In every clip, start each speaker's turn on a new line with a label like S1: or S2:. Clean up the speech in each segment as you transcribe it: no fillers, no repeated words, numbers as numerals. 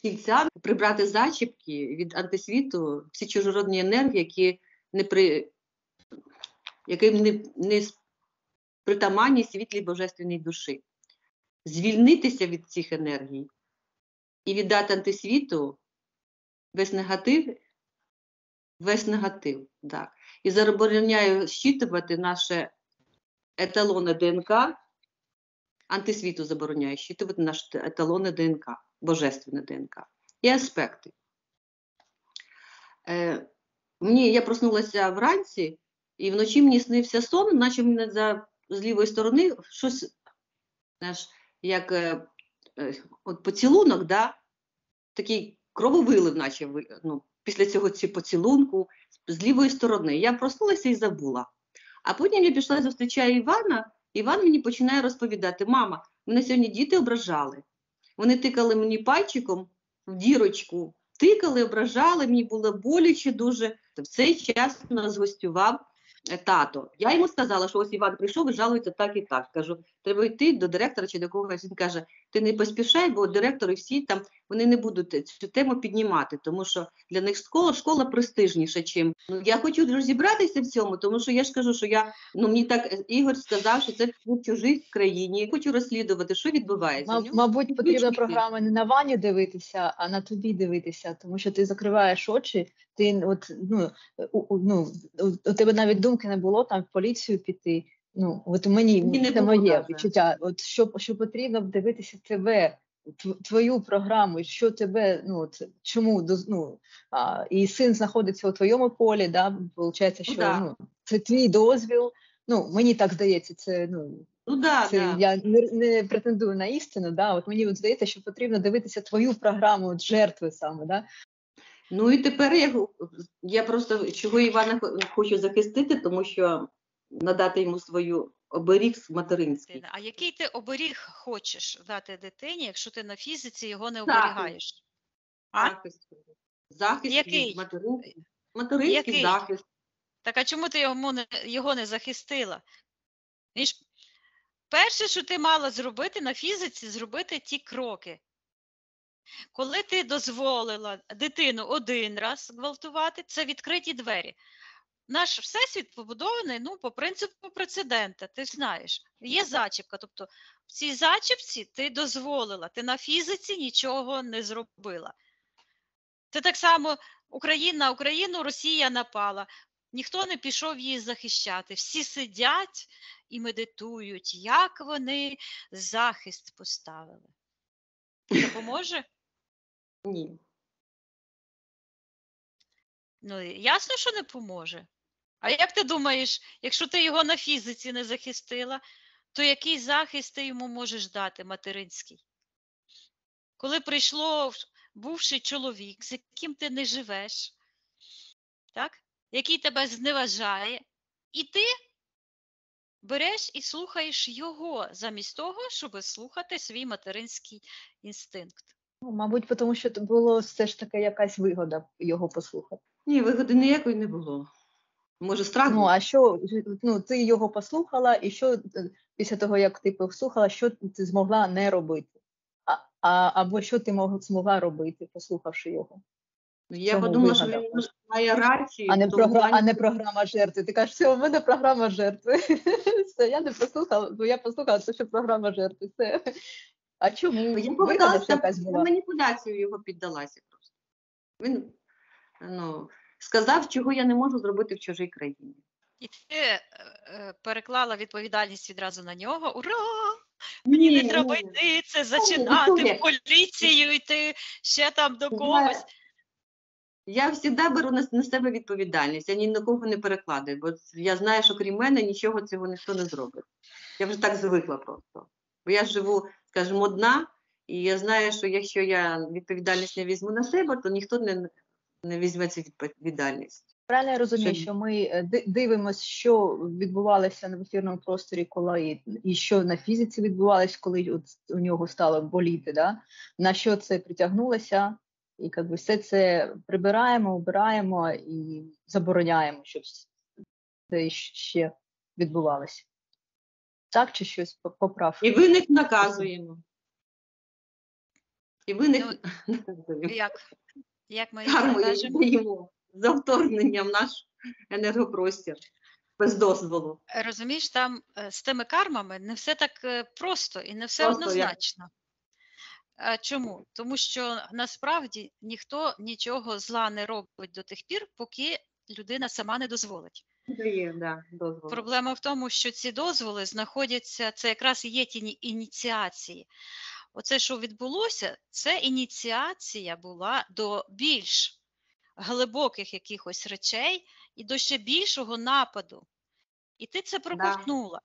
S1: стільця, прибрати зачіпки від антисвіту, всі чужородні енергії, яким не притаманні світлій божественній душі. Звільнитися від цих енергій і віддати антисвіту весь негатив. Так. І забороняю щитувати наше еталони ДНК, антисвіту забороняю щитувати наші еталони ДНК, божественне ДНК. І аспекти. Я проснулася вранці, і вночі мені снився сон, наче мені з лівої сторони щось, знаєш, як от поцілунок, да? Такий крововилив, наче після цього поцілунку з лівої сторони. Я проснулася і забула. А потім я пішла, зустрічаю Івана, Іван мені починає розповідати: мама, мене сьогодні діти ображали. Вони тикали мені пальчиком в дірочку, тикали, ображали, мені було боляче дуже. В цей час у нас гостював тато. Я йому сказала, що ось Іван прийшов і жалується так і так. Кажу, треба йти до директора чи до когось. Він каже, ти не поспішай, бо директор і всі там, вони не будуть цю тему піднімати, тому що для них школа престижніша, чим. Я хочу розібратися в цьому, тому що я ж кажу, що мені так Ігор сказав, що це в чужій країні. Я хочу розслідувати, що відбувається.
S2: Мабуть, потрібна програма не на Вані дивитися, а на тобі дивитися, тому що ти закриваєш очі, ти у тебе навіть думки не було там в поліцію піти. От мені це моє відчуття. От що потрібно дивитися тебе, твою програму, що тебе, чому, і син знаходиться у твоєму полі, да, виходить, що це твій дозвіл. Мені так здається, це я не претендую на істину, да, от мені здається, що потрібно дивитися твою програму жертви саме, да.
S1: І тепер я просто чого Івана хочу захистити, тому що надати йому свою оберіг материнський.
S3: А який ти оберіг хочеш дати дитині, якщо ти на фізиці його не оберігаєш?
S1: Захист
S3: який?
S1: Материнський захист.
S3: Так, а чому ти його не захистила? Перше, що ти мала зробити на фізиці, зробити ті кроки. Коли ти дозволила дитину один раз гвалтувати, це відкриті двері. Наш всесвіт побудований, по принципу прецедента, ти знаєш. Є зачіпка, тобто в цій зачіпці ти дозволила, ти на фізиці нічого не зробила. Це так само на Україну Росія напала, ніхто не пішов її захищати. Всі сидять і медитують, як вони захист поставили. Допоможе?
S1: Ні.
S3: Ясно, що не поможе. А як ти думаєш, якщо ти його на фізиці не захистила, то який захист ти йому можеш дати материнський? Коли прийшло бувший чоловік, з яким ти не живеш, так? Який тебе зневажає, і ти береш і слухаєш його, замість того, щоб слухати свій материнський інстинкт.
S2: Мабуть, тому що було все ж таки якась вигода його послухати.
S1: Ні, вигоди ніякої не було. Може, страх був?
S2: А що, ти його послухала, і що після того, як ти послухала, що ти змогла не робити? Або що ти змогла робити, послухавши його?
S1: Я подумала, що він має рацію.
S2: А не програма жертви. Ти кажеш, все, у мене програма жертви. Все, я не послухала, бо я послухала, це що програма жертви. Все. А чому?
S1: Я поверталася, на маніпуляцію його піддалася просто. Він сказав, чого я не можу зробити в чужій країні.
S3: І ти переклала відповідальність відразу на нього. Ура! Мені не треба йти, це зачинати в поліцію, йти ще там до когось.
S1: Я завжди беру на себе відповідальність, я ні на кого не перекладаю, бо я знаю, що крім мене нічого цього ніхто не зробить. Я вже так звикла просто. Бо я живу, скажімо, одна, і я знаю, що якщо я відповідальність не візьму на себе, то ніхто не візьме цю відповідальність.
S2: Правильно я розумію, що ми дивимося, що відбувалося в ефірному просторі, і що на фізиці відбувалося, коли у нього стало боліти, да? На що це притягнулося, і все це прибираємо, обираємо і забороняємо, щоб це ще відбувалося. Так, чи щось поправ?
S1: І виник наказуємо. І ви не
S3: Як ми
S1: карму
S3: кажемо?
S1: даємо за вторгнення в наш енергопростір без дозволу.
S3: Розумієш, там з тими кармами не все так просто і не все
S1: Просто
S3: однозначно. Чому? Тому що насправді ніхто нічого зла не робить до тих пір, поки людина сама не дозволить.
S1: Дозвол.
S3: Проблема в тому, що ці дозволи знаходяться, це якраз і є ті ініціації. Оце, що відбулося, це ініціація була до більш глибоких якихось речей і до ще більшого нападу. І ти це проковтнула.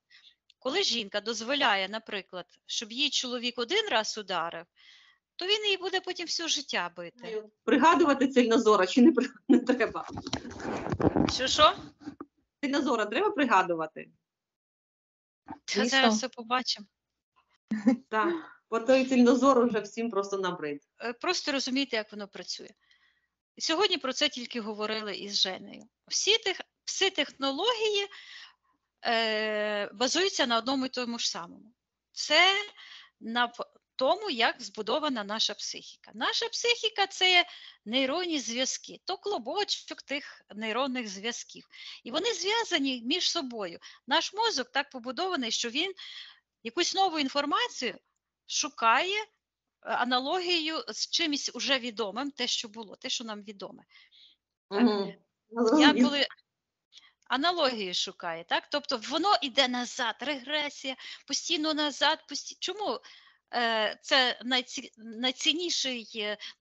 S3: Коли жінка дозволяє, наприклад, щоб її чоловік один раз ударив, то він її буде потім все життя бити.
S1: Пригадувати Цільнозора чи не треба?
S3: Що?
S1: Цільнозора треба пригадувати?
S3: Зараз все побачимо.
S1: Так, бо той Цільнозор вже всім просто набрид.
S3: Просто розумієте, як воно працює. Сьогодні про це тільки говорили із Женею. Всі технології базуються на одному і тому ж самому. Це на тому, як збудована наша психіка. Наша психіка – це нейронні зв'язки, то клубочок тих нейронних зв'язків. І вони зв'язані між собою. Наш мозок так побудований, що він якусь нову інформацію шукає аналогію з чимось уже відомим, те, що було, те, що нам відоме. Як коли аналогію шукає, так? Тобто воно йде назад, регресія, постійно назад. Чому це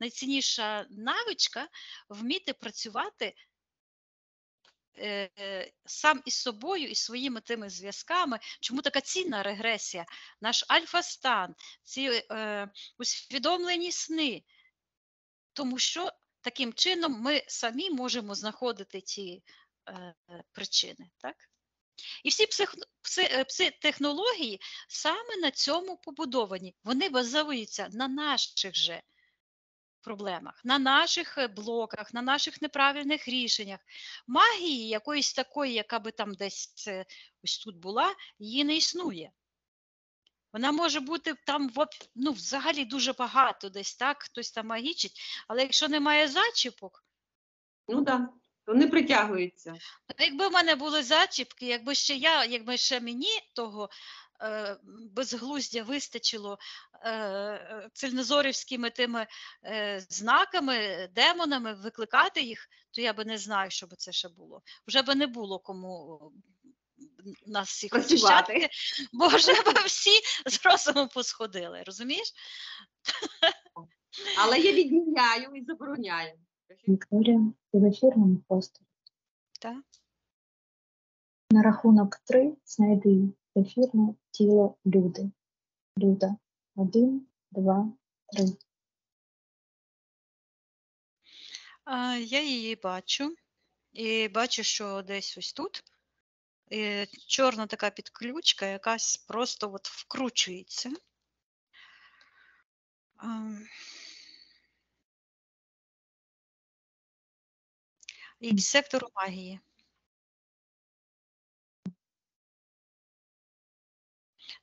S3: найцінніша навичка вміти працювати сам із собою і своїми тими зв'язками. Чому така цінна регресія? Наш альфа-стан, ці усвідомлені сни. Тому що таким чином ми самі можемо знаходити ті причини. Так? І всі технології саме на цьому побудовані. Вони базуються на наших же проблемах, на наших блоках, на наших неправильних рішеннях. Магії якоїсь такої, яка би там десь ось тут була, її не існує. Вона може бути там взагалі дуже багато десь, так, хтось там магічить, але якщо немає зачіпок,
S1: то не притягується.
S3: Якби в мене були зачіпки, якби ще мені того безглуздя вистачило цільнозорівськими тими знаками, демонами, викликати їх, то я би не знаю, що би це ще було. Вже би не було кому нас всіх очищати, бо вже б всі з розуму посходили, розумієш?
S1: Але я відміняю і забороняю.
S2: Вікторія, ти в ефірному просторі.
S3: Так.
S2: На рахунок 3 знайди ефірне тіло Люди. Люда. 1, 2, 3.
S3: Я її бачу. І бачу, що десь ось тут чорна така підключка, якась просто от вкручується. І сектору магії.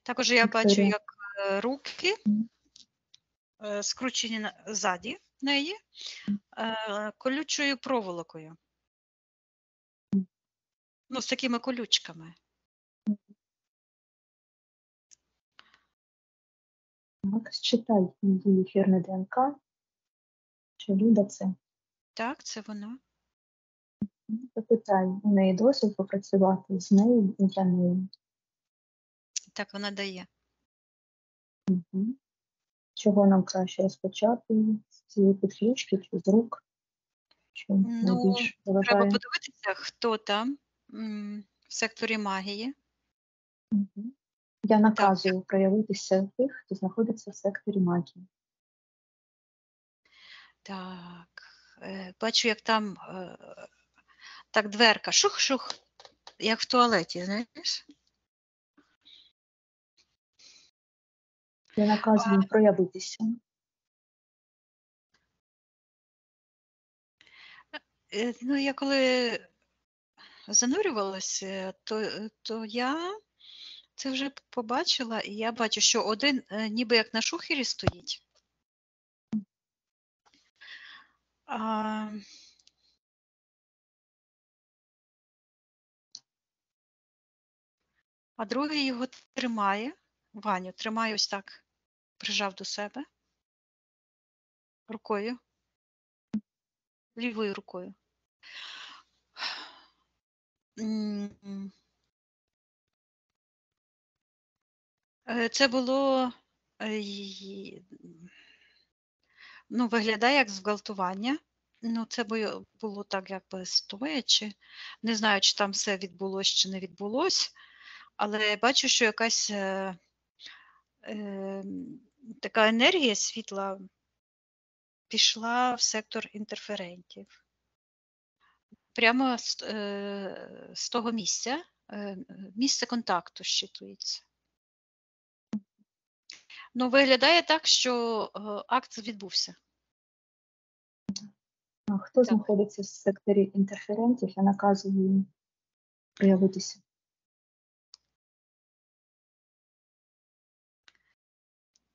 S3: Також я бачу, як руки скручені ззаді неї колючою проволокою. З такими колючками.
S2: Так, считай її ефірне ДНК. Чи Люда це?
S3: Так, це вона.
S2: Запитай, у неї досвід попрацювати з нею і для неї.
S3: Так, вона дає.
S2: Угу. Чого нам краще розпочати? З цієї підключки чи з рук?
S3: Треба подивитися, хто там в секторі магії.
S2: Угу. Я наказую проявитися тих, хто знаходиться в секторі магії.
S3: Так, бачу, як там так дверка, шух-шух, як в туалеті, знаєш?
S2: Я наказую проявитися.
S3: Я коли занурювалася, то я це вже побачила, і я бачу, що один ніби як на шухері стоїть. А другий його тримає, Ваню тримає ось так, прижав до себе рукою, лівою рукою. Це було, виглядає як зґвалтування. Це було так якби стоячи. Не знаю, чи там все відбулось, чи не відбулось, але бачу, що якась така енергія світла пішла в сектор інтерферентів. Прямо з того місця, місце контакту щитується. Виглядає так, що акт відбувся.
S2: А хто знаходиться в секторі інтерферентів, я наказую їм проявитися.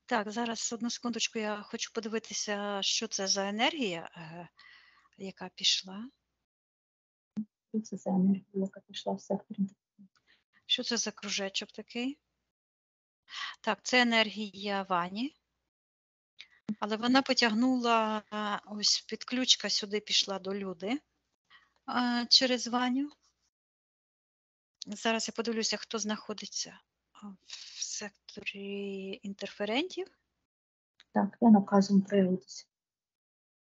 S3: Так, зараз одну секундочку, я хочу подивитися, що це за енергія, яка пішла.
S2: Що це за енергія, яка пішла в сектор інтерферентів?
S3: Що це за кружечок такий? Так, це енергія Вані. Але вона потягнула, ось підключка сюди пішла до Люди через Ваню. Зараз я подивлюся, хто знаходиться в секторі інтерферентів.
S2: Так, я наказую проявитися.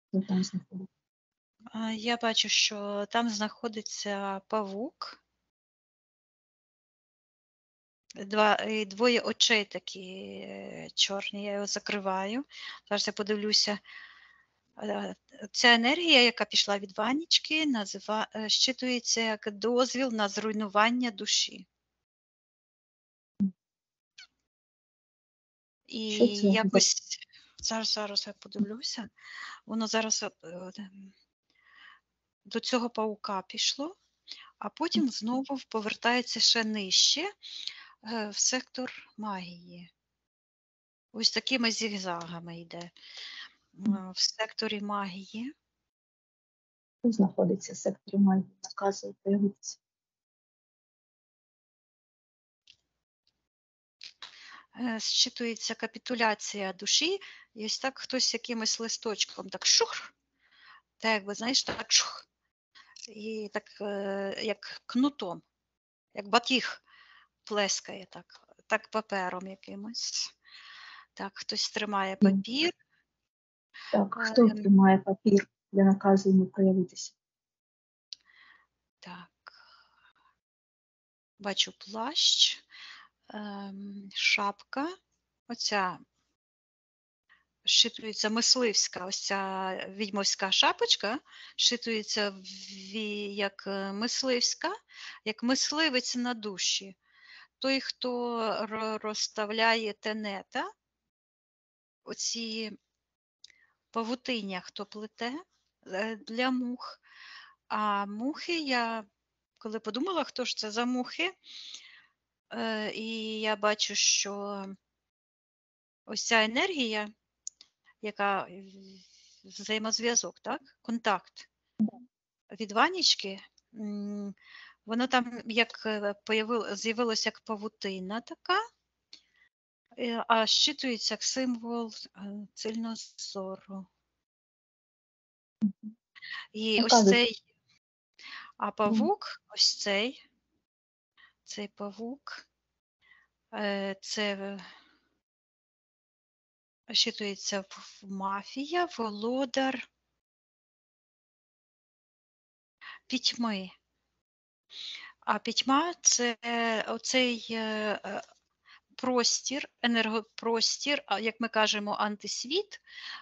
S2: Хто там знаходиться?
S3: Я бачу, що там знаходиться павук. Двоє очей такі чорні, я його закриваю. Зараз я подивлюся. Ця енергія, яка пішла від Ванечки, щитується як дозвіл на зруйнування душі. І якось, зараз я подивлюся, воно зараз до цього паука пішло, а потім знову повертається ще нижче в сектор магії. Ось такими зігзагами йде. В секторі магії.
S2: Хто знаходиться в секторі магії, наказує проявитися.
S3: Зчитується капітуляція душі, і ось так хтось якимось листочком так шух, так якби, знаєш, так шух, і так як кнутом, як батіг плескає так папером якимось. Так, хтось тримає папір.
S2: Так, хто тримає папір? Я наказую йому проявитися.
S3: Так, бачу плащ, шапка, оця щитується мисливська, ось ця відьмовська шапочка, щитується як мисливська, як мисливець на душі. Той, хто розставляє тенета, оці павутиння, хто плете для мух. А мухи, я коли подумала, хто ж це за мухи, і я бачу, що ось ця енергія, яка взаємозв'язок, так? Контакт від Ванечки, воно там як з'явилося як павутина така, а щитується як символ сильного зору. І ось цей, а павук, ось цей павук, це щитується мафія, володар пітьми. А пітьма – це оцей простір, енергопростір, як ми кажемо, антисвіт,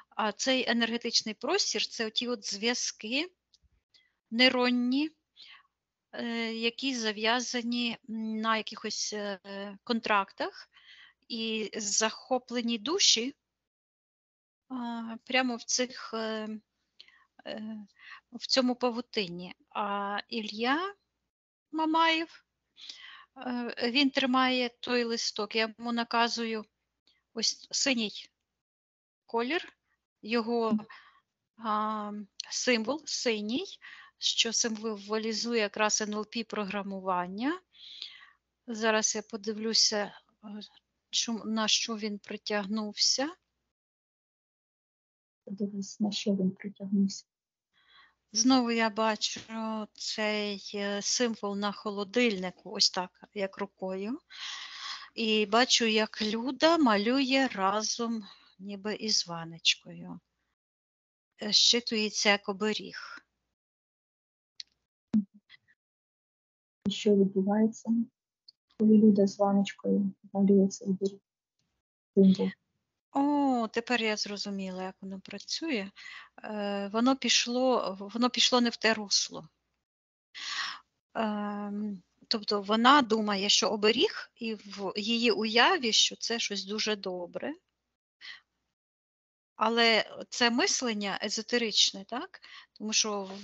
S3: а цей енергетичний простір – це оті от зв'язки нейронні, які зав'язані на якихось контрактах, і захоплені душі прямо в цьому павутинні. А Ілля Мамаєв, він тримає той листок, я йому наказую ось синій колір, його символ синій, що символізує якраз НЛП-програмування. Зараз я подивлюся, на що він притягнувся.
S2: Подивись, на що він притягнувся.
S3: Знову я бачу цей символ на холодильнику, ось так, як рукою. І бачу, як Люда малює разом ніби із ванечкою. Щитується як оберіг.
S2: І що відбувається, коли Люда з ваночкою малює цей символ?
S3: О, тепер я зрозуміла, як воно працює. Воно пішло не в те русло. Тобто вона думає, що оберіг, і в її уяві, що це щось дуже добре. Але це мислення езотеричне, так? Тому що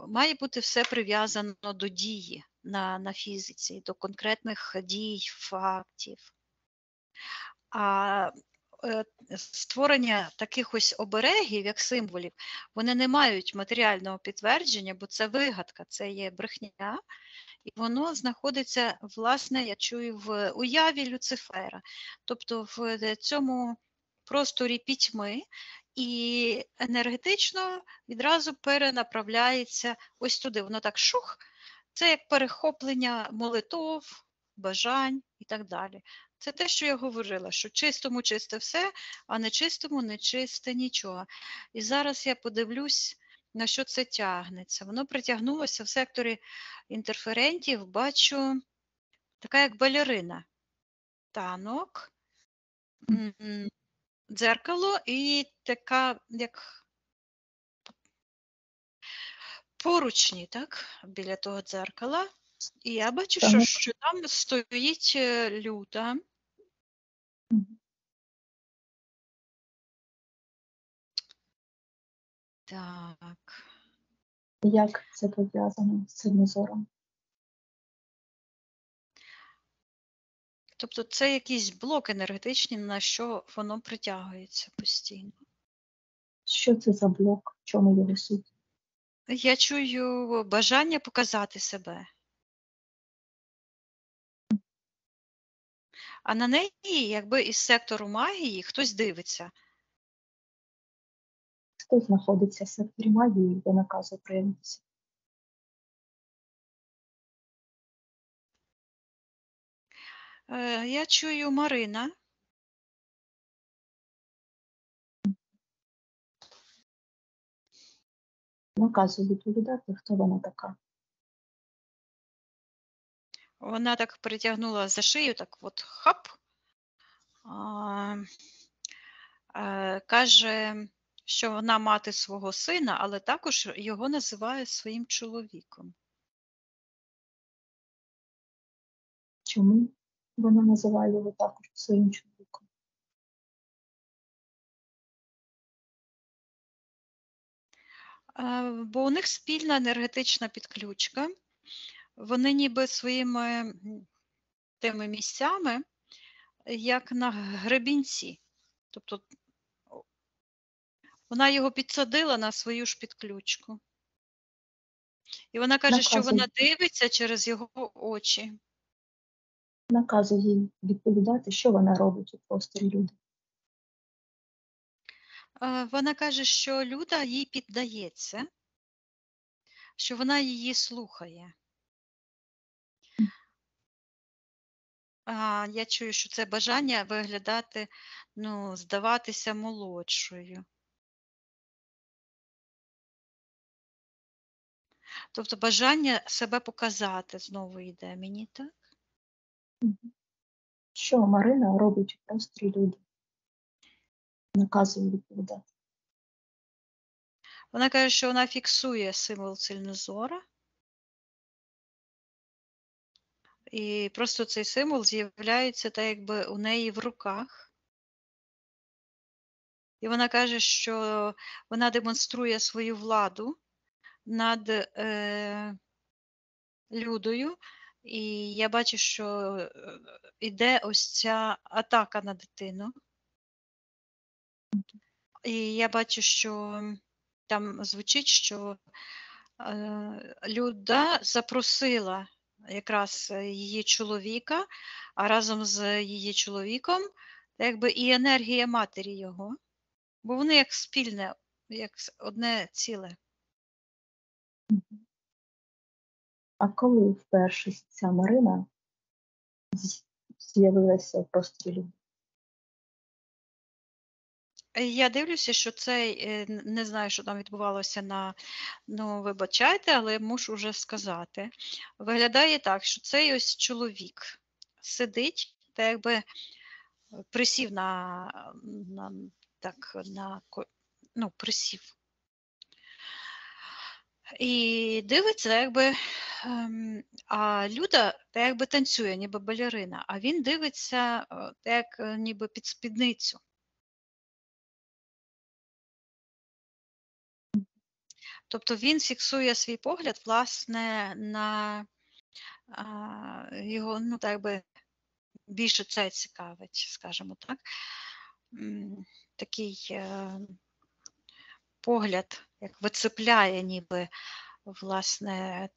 S3: має бути все прив'язано до дії на фізиці, до конкретних дій, фактів. А створення таких ось оберегів, як символів, вони не мають матеріального підтвердження, бо це вигадка, це є брехня. І воно знаходиться, власне, я чую, в уяві Люцифера. Тобто в цьому просторі пітьми, і енергетично відразу перенаправляється ось туди. Воно так шух, це як перехоплення молитов, бажань і так далі. Це те, що я говорила, що чистому чисте все, а нечистому нечисте нічого. І зараз я подивлюсь, на що це тягнеться. Воно притягнулося в секторі інтерферентів, бачу, така як балерина. Танок, дзеркало і така, як поручні, так, біля того дзеркала. І я бачу, що там стоїть Люда. Так.
S2: Як це пов'язано з цим зором?
S3: Тобто це якийсь блок енергетичний, на що воно притягується постійно.
S2: Що це за блок? В чому його суть?
S3: Я чую бажання показати себе. А на неї, якби із сектору магії, хтось дивиться.
S2: Хто знаходиться в секторі магії, де наказує проявитися?
S3: Я чую Марина.
S2: Наказує відповідати, хто вона така.
S3: Вона так притягнула за шию, так от хап. Каже, що вона мати свого сина, але також його називає своїм чоловіком.
S2: Чому вона називає його також своїм чоловіком?
S3: Бо у них спільна енергетична підключка. Вони ніби своїми тими місцями, як на гребінці. Тобто вона його підсадила на свою ж підключку. І вона каже, що вона дивиться через його очі.
S2: Наказує їй відповідати, що вона робить у просторі Люди.
S3: Вона каже, що Люда їй піддається, що вона її слухає. Я чую, що це бажання виглядати, здаватися молодшою. Тобто бажання себе показати знову йде мені, так?
S2: Що Марина робить у просторі Люди? Наказує відповідати.
S3: Вона каже, що вона фіксує символ Сильнозора. І просто цей символ з'являється так, якби у неї в руках. І вона каже, що вона демонструє свою владу над Людою. І я бачу, що іде ось ця атака на дитину. І я бачу, що там звучить, що Люда запросила якраз її чоловіка, а разом з її чоловіком якби і енергія матері його, бо вони як спільне, як одне ціле.
S2: А коли вперше ця Марина з'явилася в просторі Люди?
S3: Я дивлюся, що цей, не знаю, що там відбувалося ну, вибачайте, але мушу вже сказати. Виглядає так, що цей ось чоловік сидить, та якби присів ну, присів. І дивиться, якби, а Люда та якби танцює, ніби балерина, а він дивиться, як ніби під спідницю. Тобто він фіксує свій погляд, власне, на його, ну, так би, більше це цікавить, скажімо так. Такий погляд, як вицепляє ніби, власне,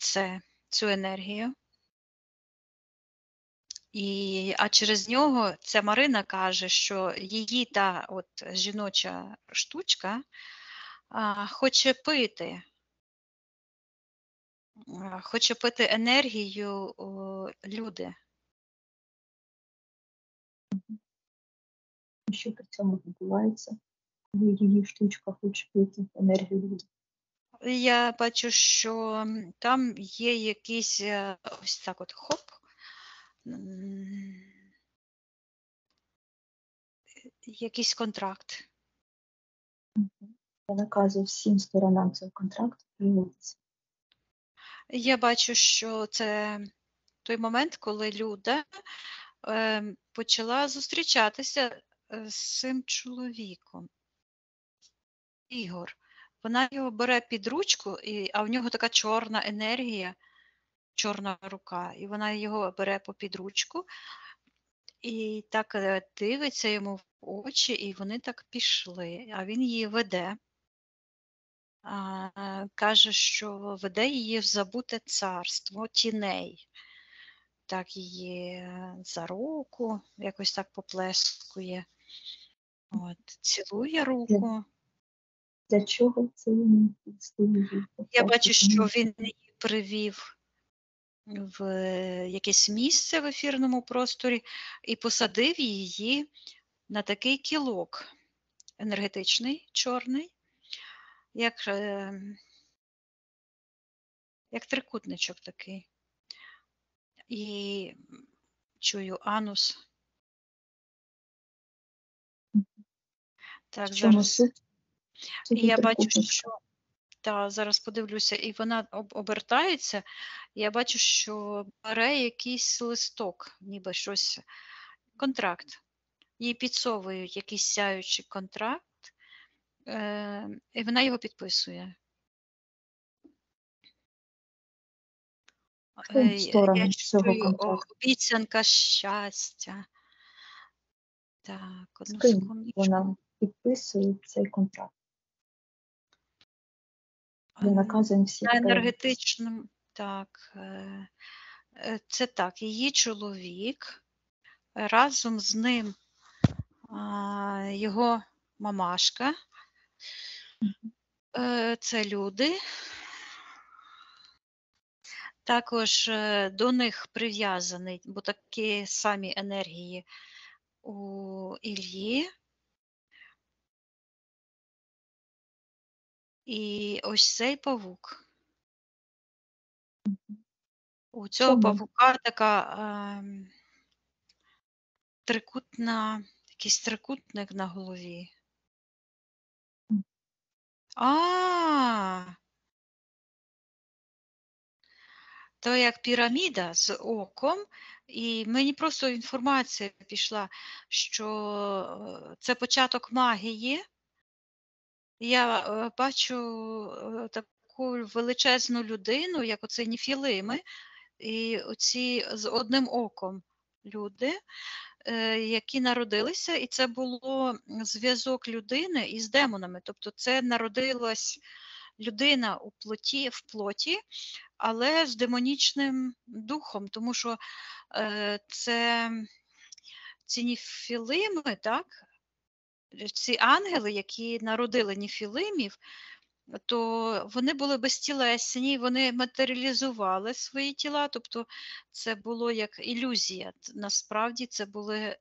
S3: цю енергію. А через нього ця Марина каже, що її та от жіноча штучка хоче пити енергію Люди.
S2: Що при цьому відбувається, коли її штучка хоче пити енергію Люди?
S3: Я бачу, що там є якийсь ось так от хоп. Якийсь контракт.
S2: Я наказую всім сторонам цього контракту прийматися.
S3: Я бачу, що це той момент, коли Люда почала зустрічатися з цим чоловіком. Ігор. Вона його бере під ручку, а в нього така чорна енергія, чорна рука, і вона його бере попід ручку, і так дивиться йому в очі, і вони так пішли, а він її веде. Каже, що веде її в забуте царство тіней. Так її за руку, якось так поплескує. От, цілує руку.
S2: Для чого це він підстилює?
S3: Я бачу, що він її привів в якесь місце в ефірному просторі і посадив її на такий кілок енергетичний, чорний, як трикутничок такий. І чую анус. Так, зараз. І я бачу, що зараз подивлюся, і вона обертається, і я бачу, що бере якийсь листок, ніби щось, контракт. Їй підсовують якийсь сяючий контракт, і вона його підписує. Я чую обіцянка щастя. Так, одну секундочку.
S2: Вона підписує цей контракт. Ми наказуємо всіх.
S3: На енергетичному, так. Це так, її чоловік, разом з ним його мамашка, це Люди. Також до них прив'язаний, бо такі самі енергії у Іллі. І ось цей павук. У цього павука така якийсь трикутник на голові. То як піраміда з оком, і мені просто інформація пішла, що це початок магії. Я бачу таку величезну людину, як оце Нефілими, і оці з одним оком люди. які народилися, і це було зв'язок людини із демонами. Тобто це народилась людина в плоті, але з демонічним духом, тому що ці ніфілими, так, ці ангели, які народили ніфілимів, то вони були безтілесні, вони матеріалізували свої тіла, тобто це було як ілюзія. Насправді це були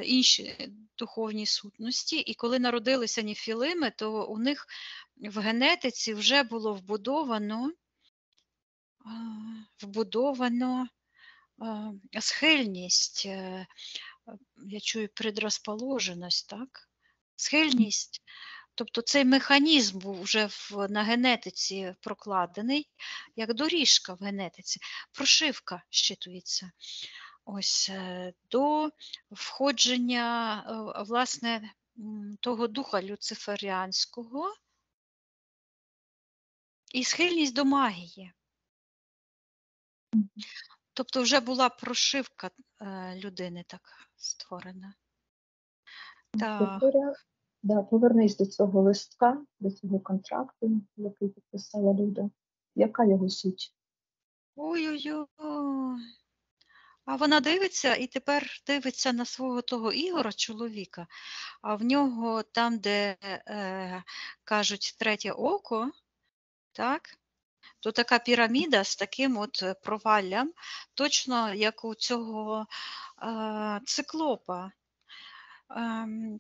S3: інші духовні сутності, і коли народилися ніфілими, то у них в генетиці вже було вбудовано схильність, я чую предрозположеність, так? Схильність. Тобто цей механізм був вже на генетиці прокладений, як доріжка в генетиці, прошивка щитується. Ось до входження, власне, того духа люциферіанського і схильність до магії. Тобто вже була прошивка людини так створена. Так.
S2: Да, повернись до цього листка, до цього контракту, який підписала Люда. Яка його суть?
S3: Ой-ой-ой. А вона дивиться і тепер дивиться на свого того Ігора, чоловіка, а в нього там, де кажуть третє око, так, то така піраміда з таким от проваллям, точно як у цього циклопа.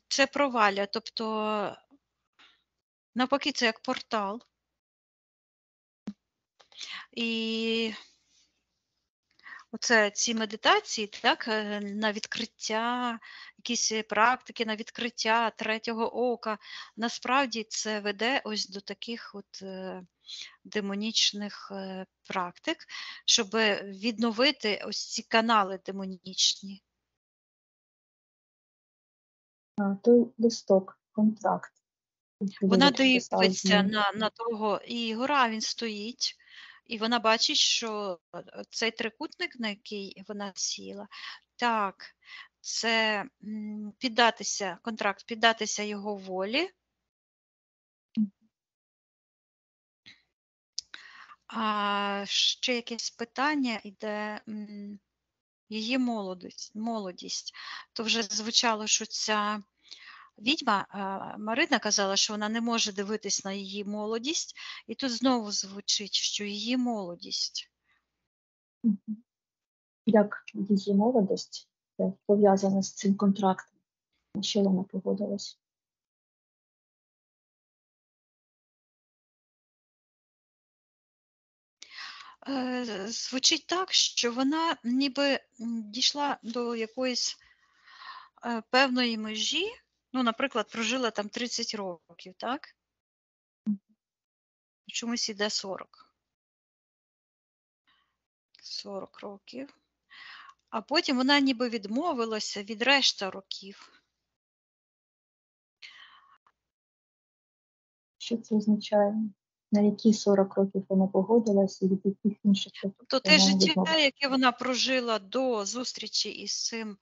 S3: Це провалля, тобто навпаки це як портал. І оце ці медитації, так, на відкриття, якісь практики на відкриття третього ока, насправді це веде ось до таких от демонічних практик, щоб відновити ось ці канали демонічні.
S2: Той листок, контракт.
S3: Вона дивиться на того Ігора, він стоїть, і вона бачить, що цей трикутник, на який вона сіла, так, це контракт піддатися його волі. А ще якесь питання йде її молодість. То вже звучало, що ця відьма, Марина казала, що вона не може дивитись на її молодість, і тут знову звучить, що її молодість.
S2: Як її молодість пов'язана з цим контрактом? На що вона погодилась?
S3: Звучить так, що вона ніби дійшла до якоїсь певної межі, ну, наприклад, прожила там 30 років, так? Чомусь іде 40. 40 років. А потім вона ніби відмовилася від решта років.
S2: Що це означає? На які 40 років вона погодилася і від яких інших років?
S3: Тобто те життя, яке вона прожила до зустрічі із цим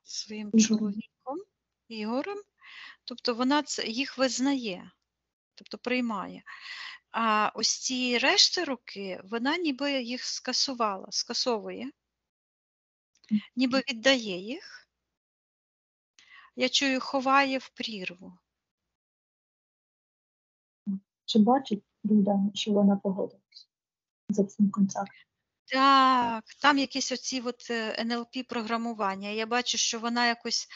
S3: своїм чоловіком, Ігорем, тобто вона їх визнає, тобто приймає. А ось ці решти роки, вона ніби їх скасовує, ніби віддає їх. Я чую, ховає в прірву.
S2: Чи бачить Люда, що вона погодилась за цим контрактом?
S3: Так, там якісь оці от НЛП-програмування. Я бачу, що вона якось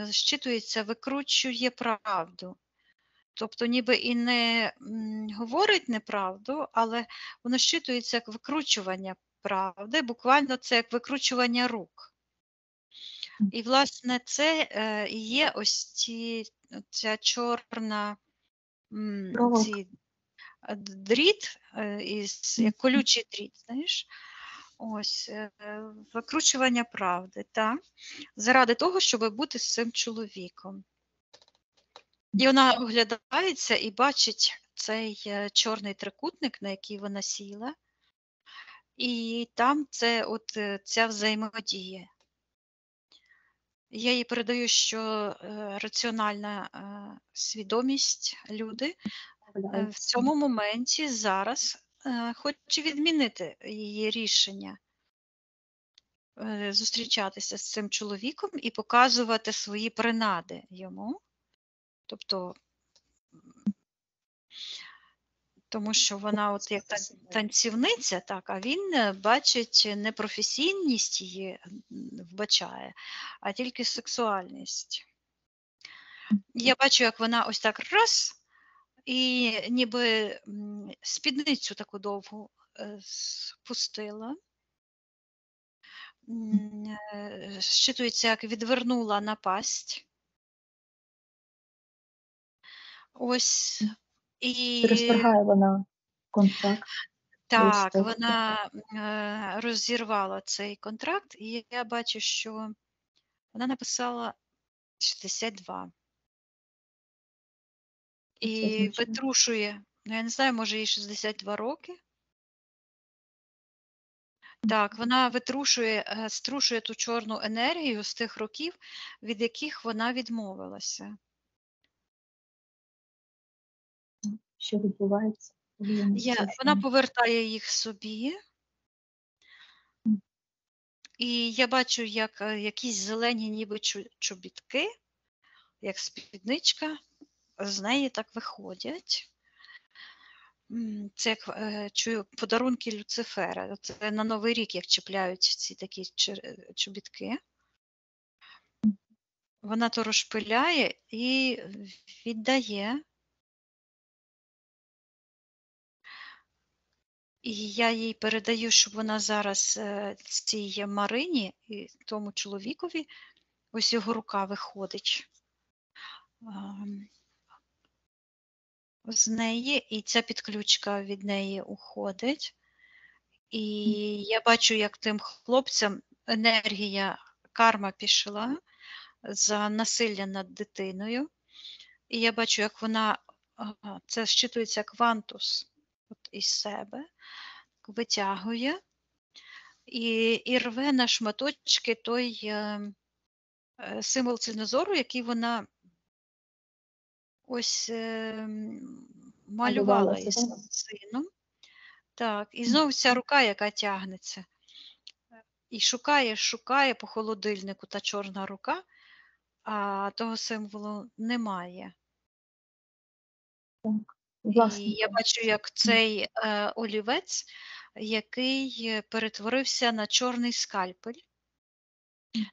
S3: зчитується, викручує правду. Тобто ніби і не говорить неправду, але воно щитується як викручування правди, буквально це як викручування рук. І, власне, це і є ось ця чорна дріт, як колючий дріт, знаєш, ось, викручування правди, так? Заради того, щоб бути з цим чоловіком. І вона оглядається і бачить цей чорний трикутник, на який вона сіла, І там це ця взаємодія. Я їй передаю, що раціональна свідомість, люди в цьому моменті зараз хоче відмінити її рішення зустрічатися з цим чоловіком і показувати свої принади йому. Тобто, тому що вона от як танцівниця, так, а він бачить не професійність її вбачає, а тільки сексуальність. Я бачу, як вона ось так раз, і ніби спідницю таку довгу спустила. Щитується, як відвернула напасть. Ось.
S2: Чи розторгає вона контракт?
S3: Так, вона розірвала цей контракт, і я бачу, що вона написала 62. І витрушує, я не знаю, може їй 62 роки. Так, вона витрушує, струшує ту чорну енергію з тих років, від яких вона відмовилася.
S2: Що відбувається?
S3: Вона повертає їх собі. І я бачу, як якісь зелені ніби чобітки, як спідничка, з неї так виходять. Це як чую подарунки Люцифера. Це на Новий рік, як чіпляють ці такі чобітки. Вона то розпиляє і віддає. І я їй передаю, щоб вона зараз цій Марині і тому чоловікові, ось його рука виходить з неї, і ця підключка від неї уходить. І я бачу, як тим хлопцям енергія, карма пішла за насилля над дитиною. І я бачу, як вона, це щитується квантус із себе, витягує і рве на шматочки той символ цільнозору, який вона ось малювала із сином. Так, і знову ця рука, яка тягнеться. І шукає по холодильнику та чорна рука, а того символу немає.
S2: Так,
S3: і я бачу, як цей олівець, який перетворився на чорний скальпель.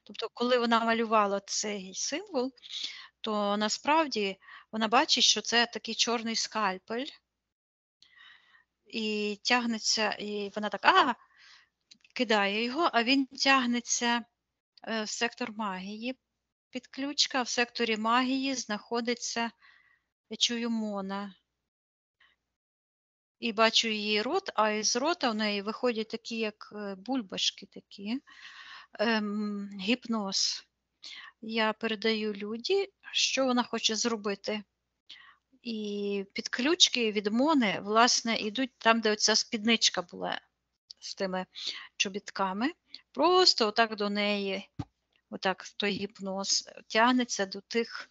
S3: Тобто, коли вона малювала цей символ, то насправді вона бачить, що це такий чорний скальпель. І тягнеться, і вона так, кидає його, а він тягнеться в сектор магії. Підключка, в секторі магії знаходиться, я чую, Мона. І бачу її рот, а із рота в неї виходять такі, як бульбашки такі, гіпноз. Я передаю Люді, що вона хоче зробити. І підключки від Мони, власне, йдуть там, де оця спідничка була з тими чобітками. Просто отак до неї, отак той гіпноз тягнеться до тих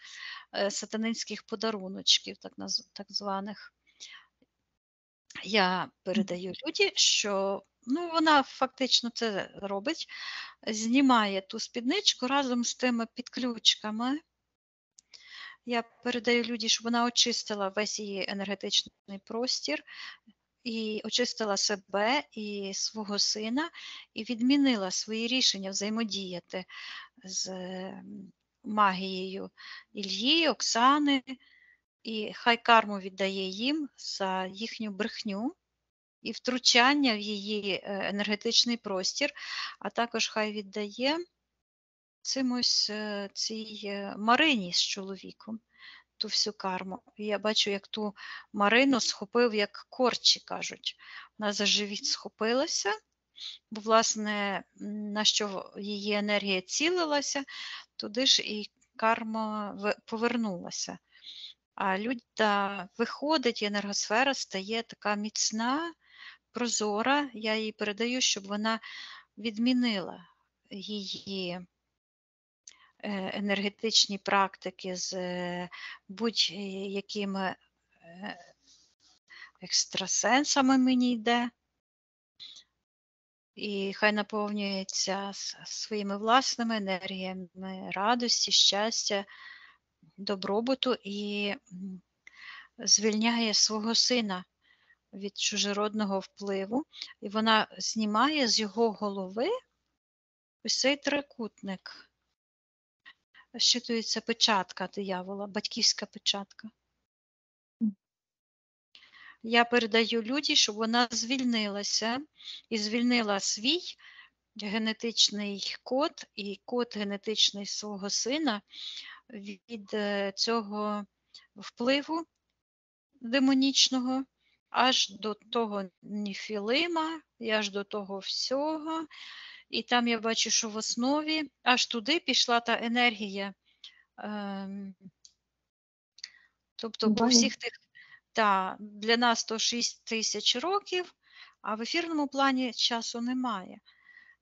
S3: сатанинських подаруночків, так званих. Я передаю Люді, що вона фактично це робить, знімає ту спідничку разом з тими підключками. Я передаю Люді, щоб вона очистила весь її енергетичний простір, і очистила себе і свого сина, і відмінила свої рішення взаємодіяти з магією Ільї, Оксани, і хай карму віддає їм за їхню брехню і втручання в її енергетичний простір, а також хай віддає цій Марині з чоловіком ту всю карму. І я бачу, як ту Марину схопив, як корчі, кажуть. Вона за живіт схопилася, бо, власне, на що її енергія цілилася, туди ж і карма повернулася. А Люда виходить, і енергосфера стає така міцна, прозора, я їй передаю, щоб вона відмінила її енергетичні практики з будь-якими екстрасенсами, мені йде. І хай наповнюється своїми власними енергіями радості, щастя, добробуту і звільняє свого сина від чужородного впливу. І вона знімає з його голови ось цей трикутник. Щитується печатка диявола, батьківська печатка. Я передаю Люді, щоб вона звільнилася і звільнила свій генетичний код і код генетичний свого сина від цього впливу демонічного аж до того Ніфілима, і аж до того всього. І там я бачу, що в основі аж туди пішла та енергія. Тобто по всіх тих, для нас то 6 тисяч років, а в ефірному плані часу немає.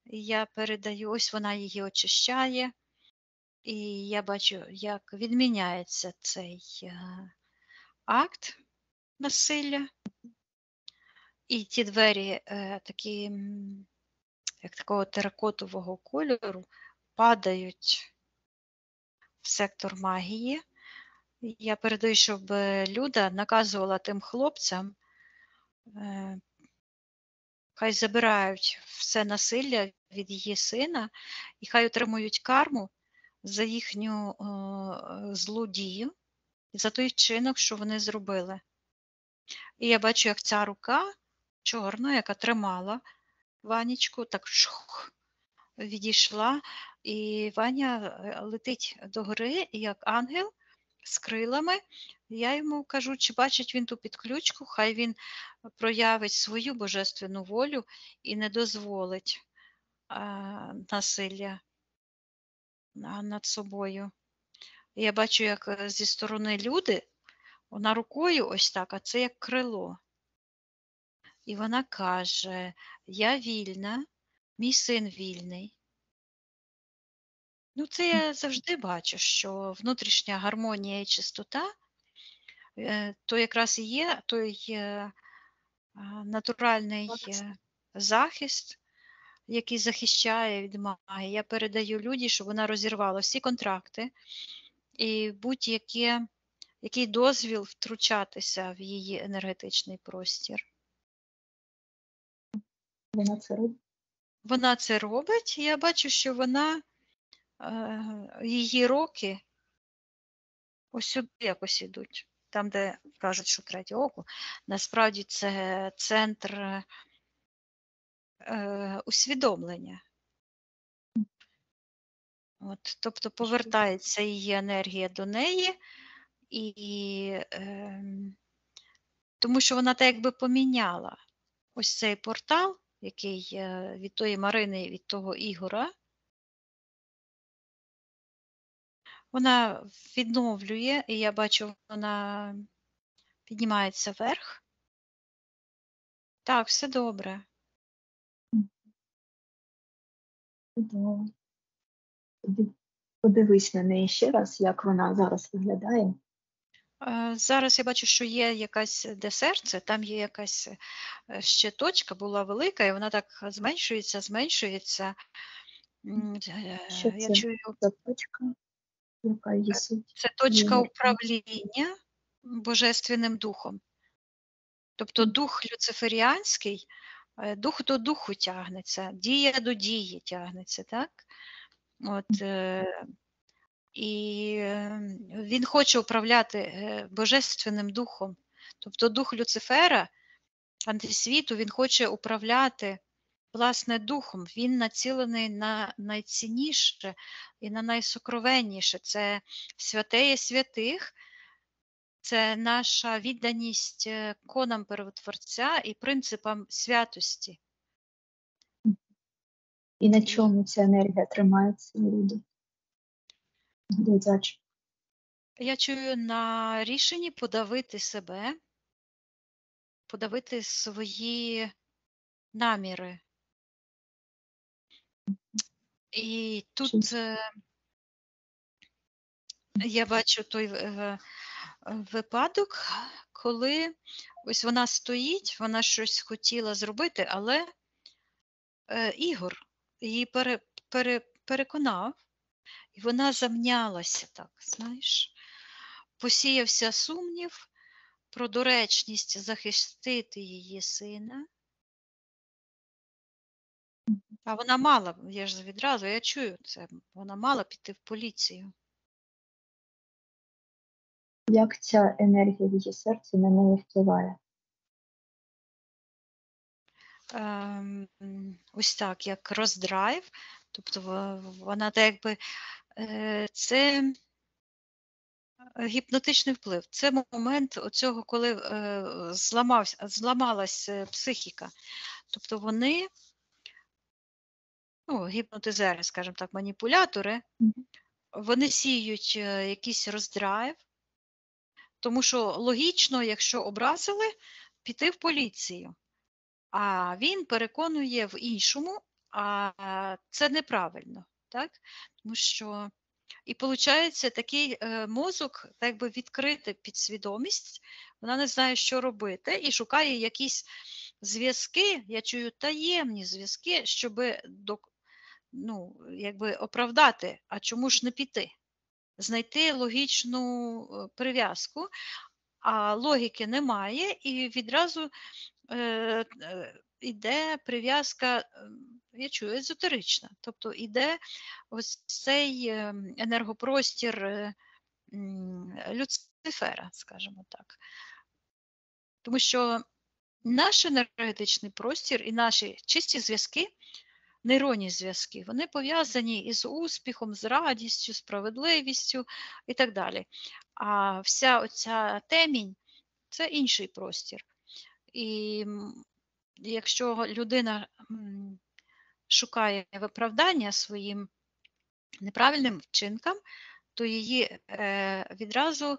S3: І я передаю, ось вона її очищає, і я бачу, як відміняється цей акт насилля. І ті двері такі, як такого теракотового кольору, падають в сектор магії. Я передаю, щоб Люда наказувала тим хлопцям, хай забирають все насилля від її сина і хай отримують карму за їхню злу дію і за той вчинок, що вони зробили. І я бачу, як ця рука чорна, яка тримала Ванечку, так відійшла, і Ваня летить догори, як ангел з крилами. Я йому кажу, чи бачить він ту підключку, хай він проявить свою божественну волю і не дозволить насилля над собою. Я бачу, як зі сторони Люди, вона рукою ось так, а це як крило. І вона каже, я вільна, мій син вільний. Ну, це я завжди бачу, що внутрішня гармонія і чистота, то якраз і є той натуральний захист, який захищає від магії. Я передаю Люді, щоб вона розірвала всі контракти і будь-який дозвіл втручатися в її енергетичний простір.
S2: Вона це робить?
S3: Вона це робить. Я бачу, що вона, її роки ось сюди якось ідуть. Там, де кажуть, що третє око, насправді це центр усвідомлення. От, тобто повертається її енергія до неї, тому що вона так якби поміняла ось цей портал, який від тої Марини, від того Ігора. Вона відновлює, і я бачу, вона піднімається вверх. Так, все добре.
S2: Чудово. Подивись на неї ще раз, як вона зараз виглядає.
S3: Зараз я бачу, що є якась де серце, там є якась ще точка, була велика, і вона так зменшується.
S2: Що це за точка? Яка її суть?
S3: Це точка управління Божественним Духом. Тобто дух люциферіанський, дух до духу тягнеться, дія до дії тягнеться, так? От, і він хоче управляти Божественним Духом. Тобто дух Люцифера, антисвіту, він хоче управляти власне духом. Він націлений на найцінніше і на найсокровенніше. Це святеє святих, це наша відданість конам Первотворця і принципам святості.
S2: І на чому ця енергія тримається, люди?
S3: Я чую на рішенні подавити себе, подавити свої наміри. І тут я бачу той випадок, коли ось вона стоїть, вона щось хотіла зробити, але Ігор її переконав, і вона замнялася так, знаєш. Посіявся сумнів про доречність захистити її сина. А вона мала, я ж відразу, я чую це, вона мала піти в поліцію.
S2: Як ця енергія в її серці на неї впливає?
S3: Ось так, як роздрайв, тобто вона так якби, це гіпнотичний вплив. Це момент оцього, коли зламалась психіка. Тобто вони, гіпнотизери, скажімо так, маніпулятори, вони сіють якийсь роздрайв, тому що логічно, якщо образили, піти в поліцію. А він переконує в іншому, а це неправильно. Так? Тому що, і виходить, такий мозок, так би відкрити підсвідомість, вона не знає, що робити, і шукає якісь зв'язки, я чую таємні зв'язки, щоб якби оправдати, а чому ж не піти? Знайти логічну прив'язку, а логіки немає, і відразу іде прив'язка, я чую, езотерична. Тобто іде ось цей енергопростір Люцифера, скажімо так. Тому що наш енергетичний простір і наші чисті зв'язки, нейронні зв'язки, вони пов'язані із успіхом, з радістю, справедливістю і так далі. А вся оця темінь – це інший простір. І якщо людина шукає виправдання своїм неправильним вчинкам, то її відразу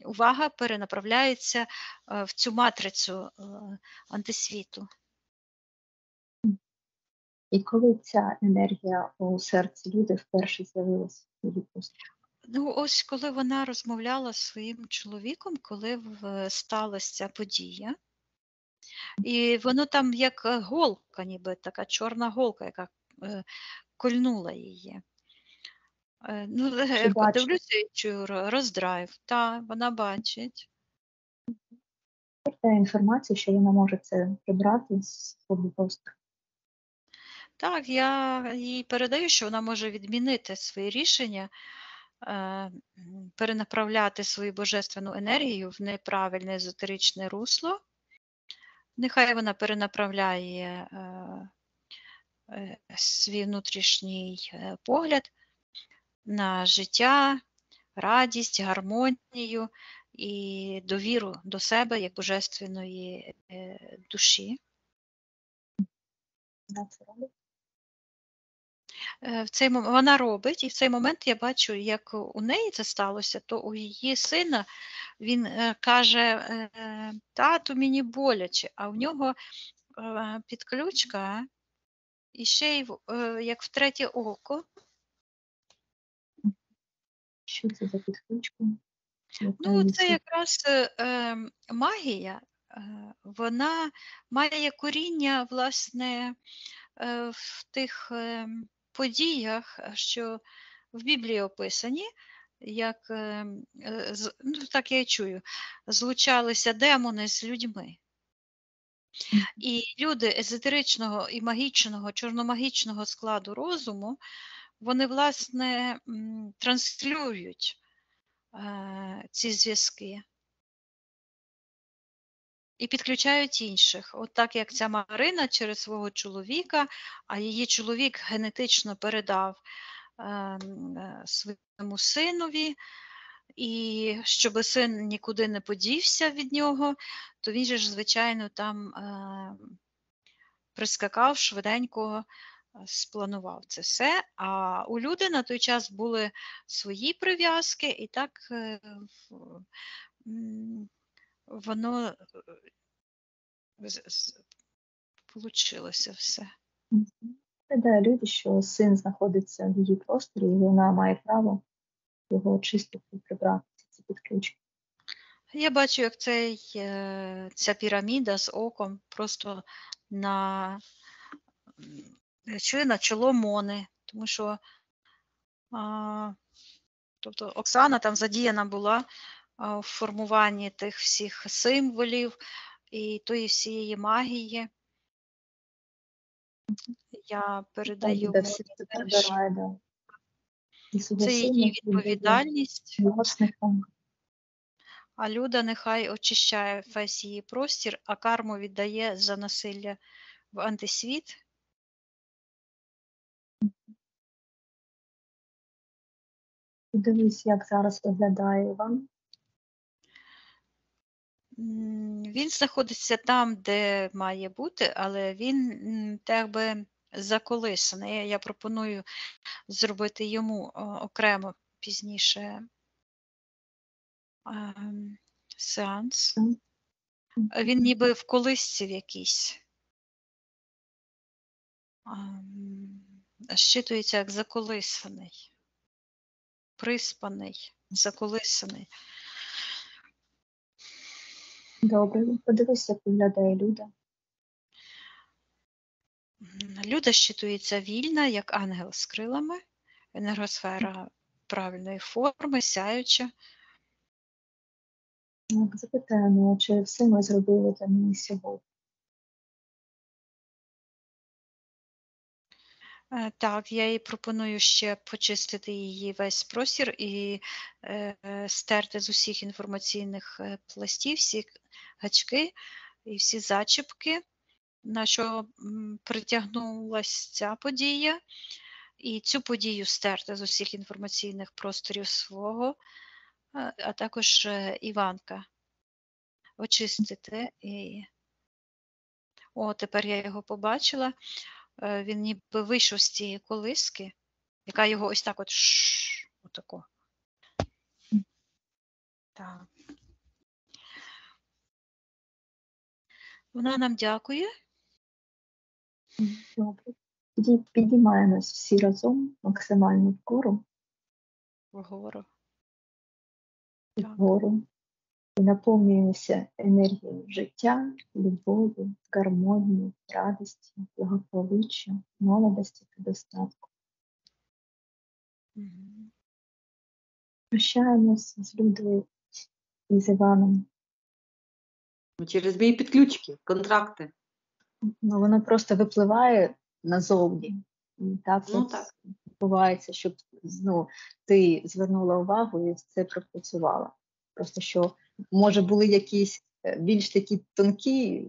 S3: увага перенаправляється в цю матрицю антисвіту.
S2: І коли ця енергія у серці люди вперше з'явилася?
S3: Ось коли вона розмовляла з своїм чоловіком, коли сталася ця подія. І воно там як голка, ніби така чорна голка, яка кольнула її. Дивлюся і чую роздрайв. Так, вона бачить.
S2: Та інформація, що вона може це прибрати з свого простору.
S3: Так, я їй передаю, що вона може відмінити свої рішення, перенаправляти свою божественну енергію в неправильне езотеричне русло. Нехай вона перенаправляє свій внутрішній погляд на життя, радість, гармонію і довіру до себе як божественної душі. Вона робить, і в цей момент я бачу, як у неї це сталося, то у її сина він каже: тату, мені боляче, а в нього підключка і ще й як в третє око.
S2: Що це за підключка?
S3: Це якраз магія, вона має коріння, власне, в тих подіях, що в Біблії описані, як, так я й чую, злучалися демони з людьми. І люди езотеричного і магічного, чорномагічного складу розуму, вони, власне, транслюють ці зв'язки і підключають інших. От так, як ця Марина через свого чоловіка, а її чоловік генетично передав своєму синові, і щоб син нікуди не подівся від нього, то він же ж, звичайно, там прискакав, швиденько спланував це все. А у люди на той час були свої прив'язки, і так воно вийшло все.
S2: Передає люди, що син знаходиться в її просторі, і вона має право його очистити і прибрати ці підключки.
S3: Я бачу, як ця піраміда з оком просто на чоло Мони, тому що тобто Оксана там задіяна була в формуванні тих всіх символів і тої всієї магії. Я передаю
S2: Де
S3: Моні
S2: все це
S3: теж.
S2: прибирає, да. І свого
S3: Це
S2: сина
S3: її
S2: віддає
S3: відповідальність,
S2: власникам.
S3: а Люда нехай очищає весь її простір, а карму віддає за насилля в антисвіт.
S2: Дивись, як зараз виглядає Іван.
S3: Він знаходиться там, де має бути, але він так би заколисаний. Я пропоную зробити йому окремо пізніше сеанс. Він ніби в колисці в якійсь. Щитується як заколисаний, приспаний, заколисаний.
S2: Добре, подивись, як виглядає Люда.
S3: Люда щитується вільна, як ангел з крилами, енергосфера правильної форми, сяюча.
S2: Запитаємо, чи все ми зробили для неї сьогодні.
S3: Так, я їй пропоную ще почистити її весь простір і стерти з усіх інформаційних пластів, всі гачки і всі зачіпки, на що притягнулася ця подія. І цю подію стерти з усіх інформаційних просторів свого, а також Іванка. Очистити і... О, тепер я його побачила. Він ніби вийшов з цієї колиски, яка його ось так от отако. Так. Вона нам дякує.
S2: Добре. Тоді підіймаємось всі разом максимально вгору.
S3: Вгору.
S2: Вгору. І наповнюємося енергією життя, любові, гармонії, радості, благополуччя, молодості та достатку. Прощаємося з Людою і з Іваном.
S1: Через мої підключки, контракти.
S2: Ну, воно просто випливає назовні. І так відбувається, щоб ти звернула увагу і це пропрацювала. Просто що, може, були якісь більш такі тонкі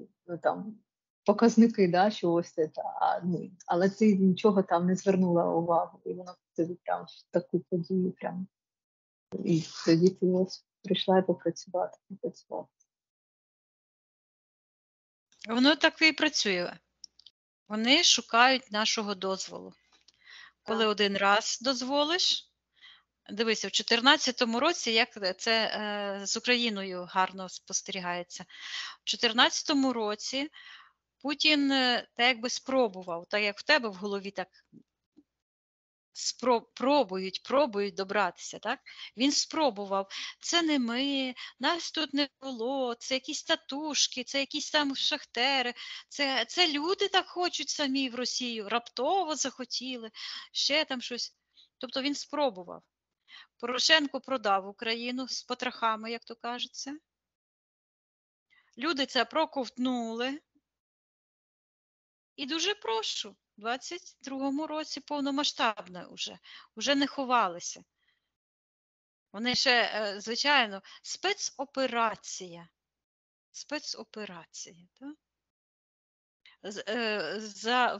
S2: показники, да, що ось це, але ти нічого там не звернула увагу. І воно тобі прям в таку подію прям. І тоді ти ось прийшла і попрацювати.
S3: Воно так і працює. Вони шукають нашого дозволу. Коли один раз дозволиш, дивися, в 2014 році, як це з Україною гарно спостерігається. В 2014 році Путін так якби спробував, так як в тебе в голові так пробують добратися, так? Він спробував. Це не ми, нас тут не було, це якісь татушки, це якісь там шахтери, це люди так хочуть самі в Росію, раптово захотіли, ще там щось. Тобто він спробував. Порошенко продав Україну з потрохами, як то кажеться. Люди це проковтнули. І дуже прошу, в 22-му році повномасштабне вже не ховалися. Вони ще, звичайно, спецоперація. Так?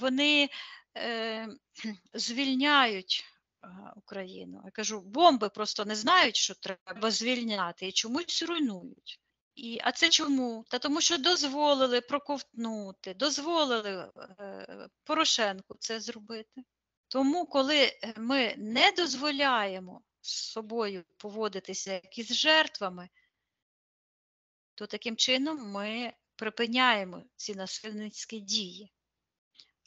S3: Вони звільняють Україну. Я кажу, бомби просто не знають, що треба звільняти, і чомусь руйнують. А це чому? Та тому що дозволили проковтнути, дозволили Порошенку це зробити. Тому, коли ми не дозволяємо з собою поводитися як із жертвами, то таким чином ми припиняємо ці насильницькі дії.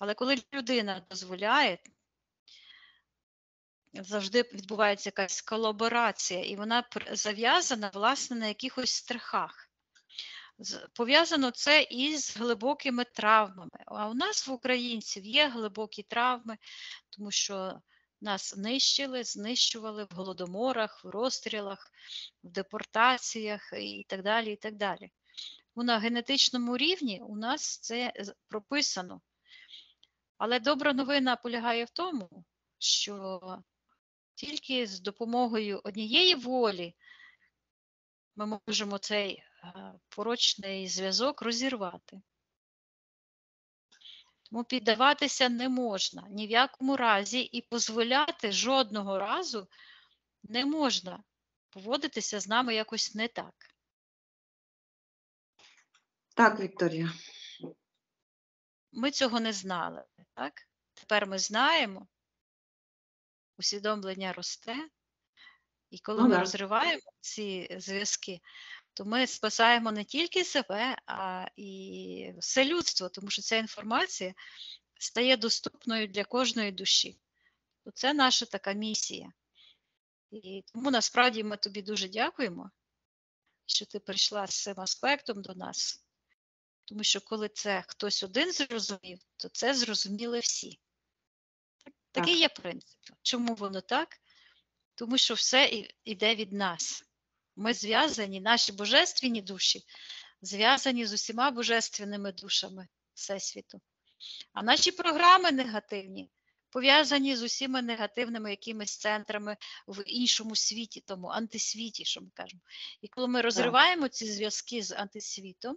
S3: Але коли людина дозволяє, завжди відбувається якась колаборація, і вона зав'язана, власне, на якихось страхах. Пов'язано це із глибокими травмами. А у нас, в українців, є глибокі травми, тому що нас нищили, знищували в голодоморах, в розстрілах, в депортаціях і так далі, і так далі. На генетичному рівні у нас це прописано. Але добра новина полягає в тому, що тільки з допомогою однієї волі ми можемо цей порочний зв'язок розірвати. Тому піддаватися не можна ні в якому разі, і дозволяти жодного разу не можна поводитися з нами якось не так.
S1: Так, Вікторія.
S3: Ми цього не знали, так? Тепер ми знаємо, усвідомлення росте, і коли ми розриваємо ці зв'язки, то ми спасаємо не тільки себе, а і все людство, тому що ця інформація стає доступною для кожної душі. Це наша така місія. І тому насправді ми тобі дуже дякуємо, що ти прийшла з цим аспектом до нас. Тому що коли це хтось один зрозумів, то це зрозуміли всі. Такий є принцип. Чому воно так? Тому що все йде від нас. Ми зв'язані, наші божественні душі зв'язані з усіма божественними душами Всесвіту. А наші програми негативні пов'язані з усіма негативними якимись центрами в іншому світі, тому антисвіті, що ми кажемо. І коли ми розриваємо ці зв'язки з антисвітом,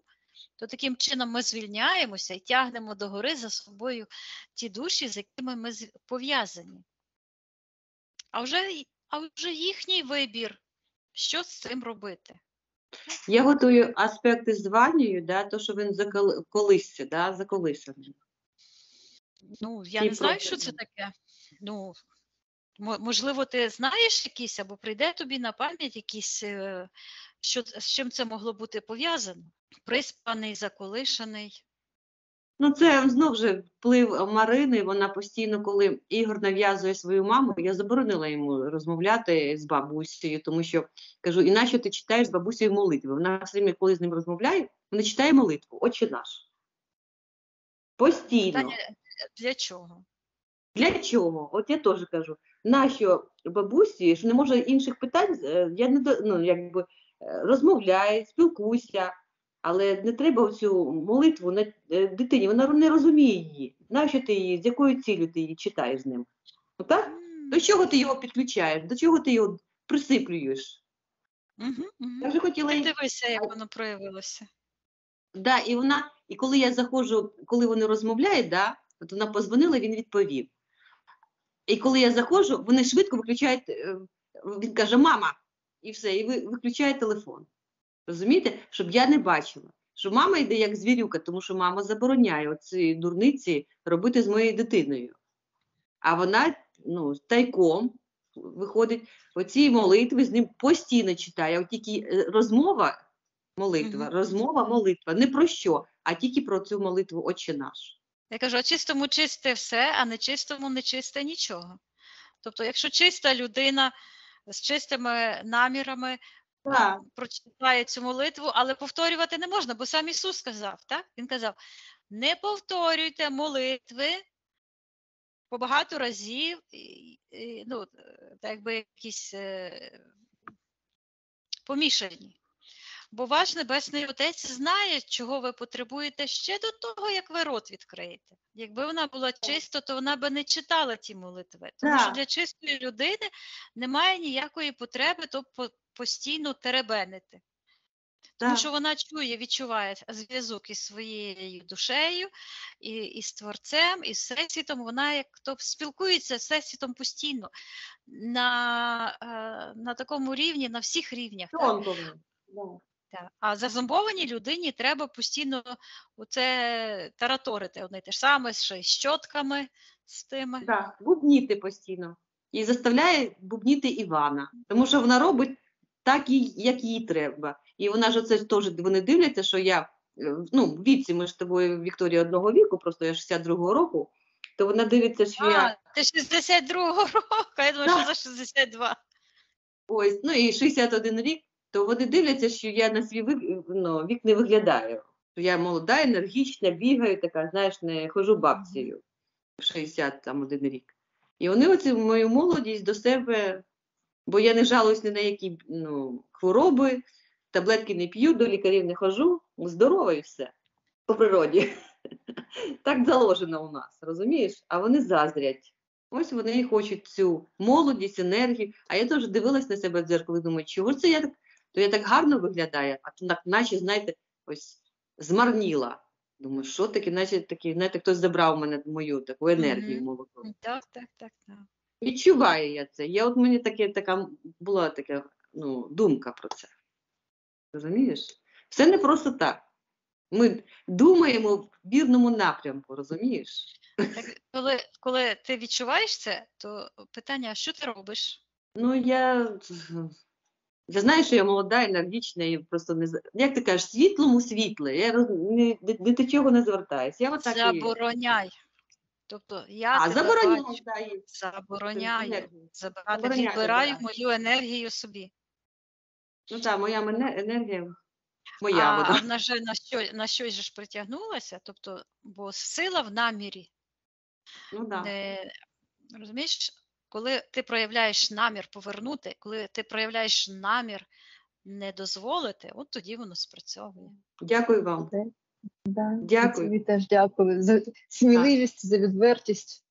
S3: то таким чином ми звільняємося і тягнемо догори за собою ті душі, з якими ми пов'язані. А вже їхній вибір, що з цим робити.
S1: Я готую аспекти з Ванією, да, то, що він заколисаний.
S3: Ну, я не знаю, що це таке. Ну, можливо, ти знаєш якісь, або прийде тобі на пам'ять якісь, з чим це могло бути пов'язано? Приспаний, заколишений.
S1: Ну, це знову ж вплив Марини, вона постійно, коли Ігор нав'язує свою маму, я заборонила йому розмовляти з бабусею, тому що, кажу, іначе ти читаєш з бабусею молитви. Вона все время, коли з ним розмовляє, вона читає молитву, Отче наш. Постійно.
S3: Для чого?
S1: Для чого? От я теж кажу, нащо бабусі, що не може інших питань, я не розмовляй, спілкуйся, але не треба цю молитву на дитині, вона не розуміє її. Нащо ти її, з якою цілею ти її читаєш з ним? Так? До чого ти його підключаєш, до чого ти його присиплюєш?
S3: Я вже хотіла... Дивися, як воно проявилося.
S1: Да, і коли я заходжу, коли вони розмовляють, да, от вона позвонила, він відповів. І коли я заходжу, вони швидко виключають, він каже, мама, і все, і виключає телефон. Розумієте? Щоб я не бачила. Що мама йде як звірюка, тому що мама забороняє оці дурниці робити з моєю дитиною. А вона, тайком виходить, оці молитви з ним постійно читає. От тільки розмова, молитва, не про що, а тільки про цю молитву Отче наш.
S3: Я кажу, а чистому чисте все, а нечистому не чисте нічого. Тобто, якщо чиста людина з чистими намірами прочитає цю молитву, але повторювати не можна, бо сам Ісус сказав, так? Він казав, не повторюйте молитви по багато разів, так якби якісь помішані. Бо ваш Небесний Отець знає, чого ви потребуєте ще до того, як ви рот відкриєте. Якби вона була чиста, то вона би не читала ті молитви. Тому що для чистої людини немає ніякої потреби то постійно теребенити. Тому що вона чує, відчуває зв'язок із своєю душею, і з Творцем, і з Всесвітом. Вона як то спілкується з Всесвітом постійно на такому рівні, на всіх рівнях. А зазомбованій людині треба постійно оце тараторити. Одне те ж саме, з щотками, з тими.
S1: Так, бубніти постійно. І заставляє бубніти Івана. Тому що вона робить так, як їй треба. І вона ж оце теж, вони дивляться, що я ну, в віці, ми ж з тобою, Вікторія, одного віку, просто я 62-го року, то вона дивиться, що я...
S3: ти 62-го року, я думаю, що за 62.
S1: Ось, ну і 61 рік, то вони дивляться, що я на свій вік не виглядаю. Що я молода, енергічна, бігаю, така, знаєш, не хожу бабцею в 61 рік. І вони оцю мою молодість до себе, бо я не жалуюсь ні на які хвороби, таблетки не п'ю, до лікарів не хожу, здорова і все, по природі. Так заложено у нас, розумієш? А вони заздрять. Ось вони і хочуть цю молодість, енергію. А я теж дивилась на себе в дзеркало і думаю, чого це я так, то я так гарно виглядаю, а то наче, знаєте, ось змарніла. Думаю, що таке, наче такі, знаєте, хтось забрав у мене мою таку енергію молоду.
S3: Так.
S1: Відчуваю я це. Я от мені була така, думка про це. Розумієш? Все не просто так. Ми думаємо в вірному напрямку, розумієш?
S3: Так, коли ти відчуваєш це, то питання, а що ти робиш?
S1: Ну, я знаю, що я молода, енергічна, і просто не... Як ти кажеш, світлому світле. Я ні до чого не звертаюсь. Я отак
S3: Забороняй. Тобто я
S1: забороняю.
S3: Забороняю. Відбираю мою енергію собі.
S1: Ну так, моя енергія моя.
S3: А вона ж на щось ж притягнулася, тобто, бо сила в намірі.
S1: Ну так.
S3: Розумієш, коли ти проявляєш намір повернути, коли ти проявляєш намір не дозволити, от тоді воно спрацьовує.
S1: Дякую вам.
S2: Да,
S1: дякую.
S2: Тобі теж дякую за сміливість, за відвертість.